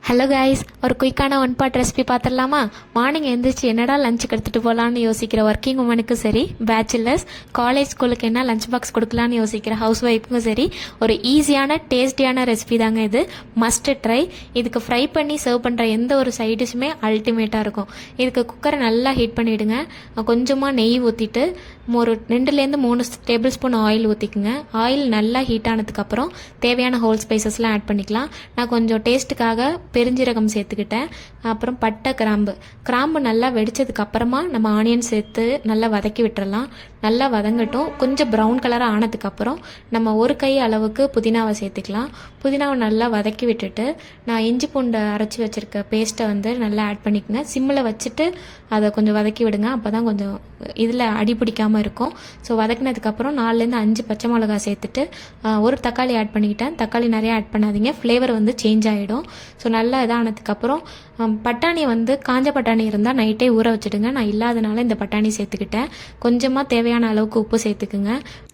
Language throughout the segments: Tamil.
ஹலோ கைஸ், ஒரு குயிக்கான ஒன் பார்ட் ரெசிபி பார்த்துடலாமா? மார்னிங் எழுந்திரிச்சு என்னடா லஞ்சுக்கு எடுத்துகிட்டு போகலான்னு யோசிக்கிற ஒர்க்கிங் உமனுக்கும் சரி, பேச்சுலர்ஸ், காலேஜ் ஸ்கூலுக்கு என்ன லஞ்ச் பாக்ஸ் கொடுக்கலான்னு யோசிக்கிற ஹவுஸ் ஒய்ஃபுக்கும் சரி, ஒரு ஈஸியான டேஸ்டியான ரெசிபி தாங்க இது. Must try. இதுக்கு ஃப்ரை பண்ணி சர்வ் பண்ணுற எந்த ஒரு சைட் டிஷ்ஷுமே அல்டிமேட்டாக இருக்கும். இதுக்கு குக்கரை நல்லா ஹீட் பண்ணிவிடுங்க. கொஞ்சமாக நெய் ஊற்றிட்டு ஒரு 2-3 டேபிள் ஸ்பூன் ஆயில் ஊற்றிக்குங்க. ஆயில் நல்லா ஹீட் ஆனதுக்கப்புறம் தேவையான ஹோல் ஸ்பைசஸ்லாம் ஆட் பண்ணிக்கலாம். நான் கொஞ்சம் டேஸ்ட்டுக்காக பெருஞ்சீரகம் சேர்த்துக்கிட்டேன். அப்புறம் பட்டை, கிராம்பு நல்லா வெடிச்சதுக்கு அப்புறமா நம்ம ஆனியன் சேர்த்து நல்லா வதக்கி விட்டுறலாம். நல்லா வதங்கட்டும். கொஞ்சம் ப்ரௌன் கலராக ஆனதுக்கப்புறம் நம்ம ஒரு கை அளவுக்கு புதினாவை சேர்த்துக்கலாம். புதினாவை நல்லா வதக்கி விட்டுட்டு நான் இஞ்சி பூண்டை அரைச்சி வச்சுருக்க பேஸ்ட்டை நல்லா ஆட் பண்ணிக்கோங்க. சிம்மில் வச்சுட்டு அதை கொஞ்சம் வதக்கி விடுங்க. அப்போ தான் கொஞ்சம் இதில் அடி பிடிக்காமல் இருக்கும். ஸோ வதக்கினதுக்கப்புறம் 4-5 பச்சை மிளகா சேர்த்துட்டு ஒரு தக்காளி ஆட் பண்ணிக்கிட்டேன். தக்காளி நிறையா ஆட் பண்ணாதீங்க, ஃப்ளேவர் சேஞ்ச் ஆகிடும். ஸோ நல்லா இதானதுக்கப்புறம் பட்டாணி காஞ்ச பட்டாணி இருந்தால் நைட்டே ஊற வச்சுடுங்க. நான் இல்லாதனால இந்த பட்டாணி சேர்த்துக்கிட்டேன். கொஞ்சமாக தேவையான அளவுக்கு உப்பு சேர்த்துக்குங்க.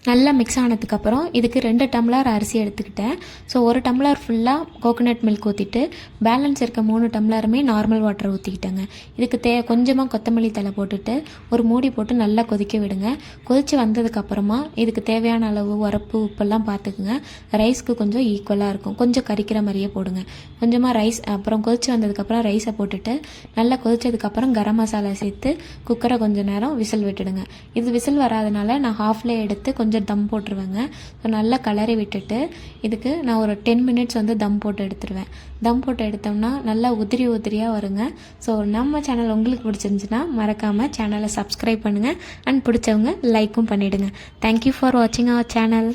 நல்லா மிக்ஸ் ஆனதுக்கப்புறம் இதுக்கு 2 டம்ளர் அரிசி எடுத்துக்கிட்டேன். ஸோ 1 டம்ளர் ஃபுல்லாக கோகோனட் மில்க் ஊற்றிட்டு பேலன்ஸ் இருக்க 3 டம்ளருமே நார்மல் வாட்டர் ஊற்றிக்கிட்டேங்க. இதுக்கு கொஞ்சமாக கொத்தமல்லி தழை போட்டுட்டு ஒரு மூடி போட்டு நல்லா கொதிக்க விடுங்க. கொதித்து வந்ததுக்கப்புறமா இதுக்கு தேவையான அளவு உரப்பு உப்பெல்லாம் பார்த்துக்குங்க. ரைஸ்க்கு கொஞ்சம் ஈக்குவலாக இருக்கும். கொஞ்சம் கறிக்கிற மாதிரியே போடுங்க. கொஞ்சமாக ரைஸ் அப்புறம் கொதித்து வந்ததுக்கப்புறம் ரைஸை போட்டுட்டு நல்லா கொதிச்சதுக்கப்புறம் கரம் மசாலா சேர்த்து குக்கரை கொஞ்சம் நேரம் விசில் விட்டுடுங்க. இது விசில் வராதனால நான் ஹாஃப்லே எடுத்து கொஞ்சம் தம் போட்டுருவேங்க. ஸோ நல்லா கலரி விட்டுட்டு இதுக்கு நான் ஒரு 10 மினிட்ஸ் தம் போட்டு எடுத்துருவேன். தம் போட்டு எடுத்தோம்னா நல்லா உதிரியாக வருங்க. ஸோ நம்ம சேனல் உங்களுக்கு பிடிச்சிருந்துச்சுன்னா மறக்காமல் சேனலை சப்ஸ்கிரைப் பண்ணுங்கள். அண்ட் பிடிச்சவங்க லைக்கும் பண்ணிவிடுங்க. தேங்க்யூ ஃபார் வாட்சிங் அவர் சேனல்.